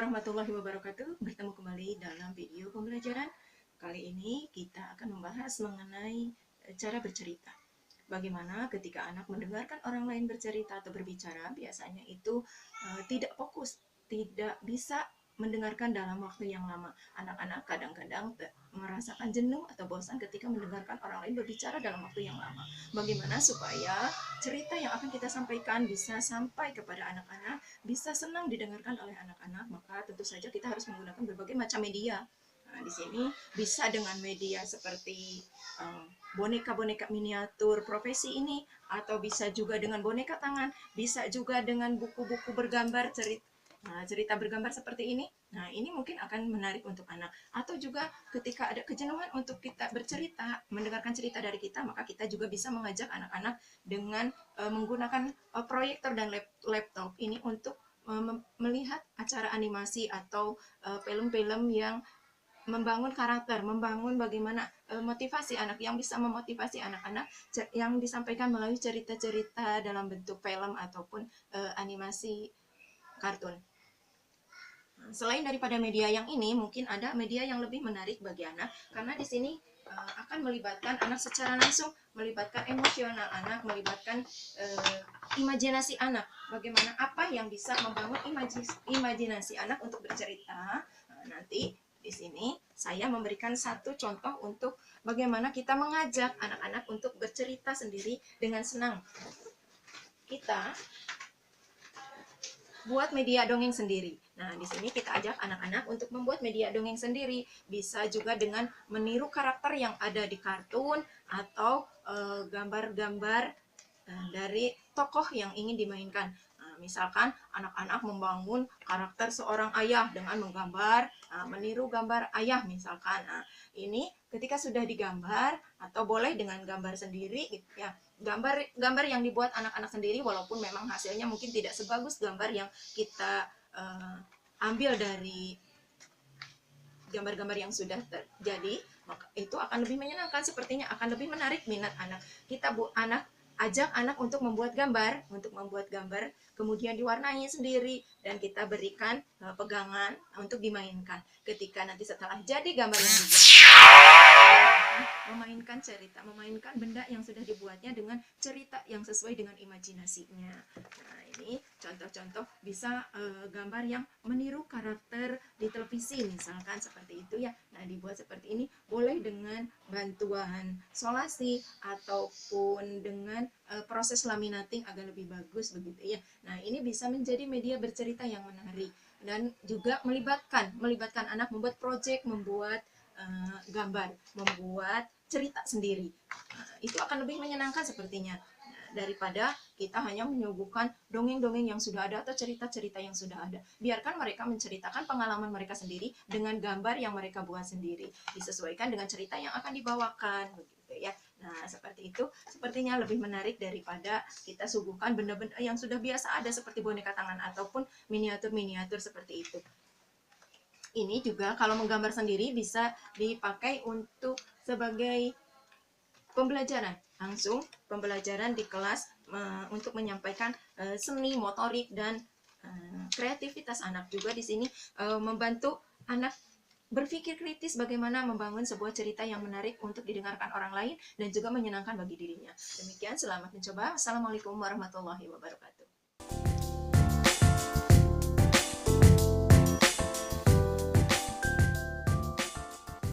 warahmatullahi wabarakatuh. Bertemu kembali dalam video pembelajaran. Kali ini kita akan membahas mengenai cara bercerita. Bagaimana ketika anak mendengarkan orang lain bercerita atau berbicara, biasanya itu tidak fokus, tidak bisa mendengarkan dalam waktu yang lama. Anak-anak kadang-kadang merasakan jenuh atau bosan ketika mendengarkan orang lain berbicara dalam waktu yang lama. Bagaimana supaya cerita yang akan kita sampaikan bisa sampai kepada anak-anak, bisa senang didengarkan oleh anak-anak, maka tentu saja kita harus menggunakan berbagai macam media. Nah, di sini bisa dengan media seperti boneka-boneka miniatur profesi ini, atau bisa juga dengan boneka tangan, bisa juga dengan buku-buku bergambar cerita bergambar seperti ini. Nah, ini mungkin akan menarik untuk anak. Atau juga ketika ada kejenuhan untuk kita bercerita, mendengarkan cerita dari kita, maka kita juga bisa mengajak anak-anak dengan menggunakan proyektor dan laptop ini untuk melihat acara animasi atau film-film yang membangun karakter, membangun bagaimana motivasi anak, yang bisa memotivasi anak-anak yang disampaikan melalui cerita-cerita dalam bentuk film ataupun animasi kartun. Selain daripada media yang ini, mungkin ada media yang lebih menarik bagi anak, karena di sini akan melibatkan anak secara langsung, melibatkan emosional anak, melibatkan imajinasi anak. Bagaimana apa yang bisa membangun imajinasi anak untuk bercerita. Nanti di sini saya memberikan satu contoh untuk bagaimana kita mengajak anak-anak untuk bercerita sendiri dengan senang. Kita buat media dongeng sendiri. Nah, di sini kita ajak anak-anak untuk membuat media dongeng sendiri. Bisa juga dengan meniru karakter yang ada di kartun atau gambar-gambar dari tokoh yang ingin dimainkan. Nah, misalkan anak-anak membangun karakter seorang ayah dengan menggambar, meniru gambar ayah misalkan. Nah, ini ketika sudah digambar atau boleh dengan gambar sendiri gitu ya. Gambar yang dibuat anak-anak sendiri, walaupun memang hasilnya mungkin tidak sebagus gambar yang kita ambil dari gambar-gambar yang sudah terjadi, maka itu akan lebih menyenangkan, sepertinya akan lebih menarik minat anak. Kita ajak anak untuk membuat gambar, kemudian diwarnai sendiri dan kita berikan pegangan untuk dimainkan. Ketika nanti setelah jadi gambar yang dibuat, memainkan benda yang sudah dibuatnya dengan cerita yang sesuai dengan imajinasinya. Nah, ini contoh-contoh bisa gambar yang meniru karakter di televisi misalkan seperti itu ya. Nah, dibuat seperti ini boleh dengan bantuan solasi ataupun dengan proses laminating agar lebih bagus begitu ya. Nah, ini bisa menjadi media bercerita yang menarik dan juga melibatkan anak membuat proyek, membuat gambar, membuat cerita sendiri. Nah, itu akan lebih menyenangkan sepertinya. Daripada kita hanya menyuguhkan dongeng-dongeng yang sudah ada atau cerita-cerita yang sudah ada. Biarkan mereka menceritakan pengalaman mereka sendiri dengan gambar yang mereka buat sendiri, disesuaikan dengan cerita yang akan dibawakan begitu ya. Nah, seperti itu sepertinya lebih menarik daripada kita suguhkan benda-benda yang sudah biasa ada seperti boneka tangan ataupun miniatur-miniatur seperti itu. Ini juga kalau menggambar sendiri bisa dipakai untuk sebagai pembelajaran langsung, pembelajaran di kelas untuk menyampaikan seni motorik dan kreativitas anak. Juga di sini membantu anak berpikir kritis bagaimana membangun sebuah cerita yang menarik untuk didengarkan orang lain dan juga menyenangkan bagi dirinya. Demikian, selamat mencoba. Assalamualaikum warahmatullahi wabarakatuh.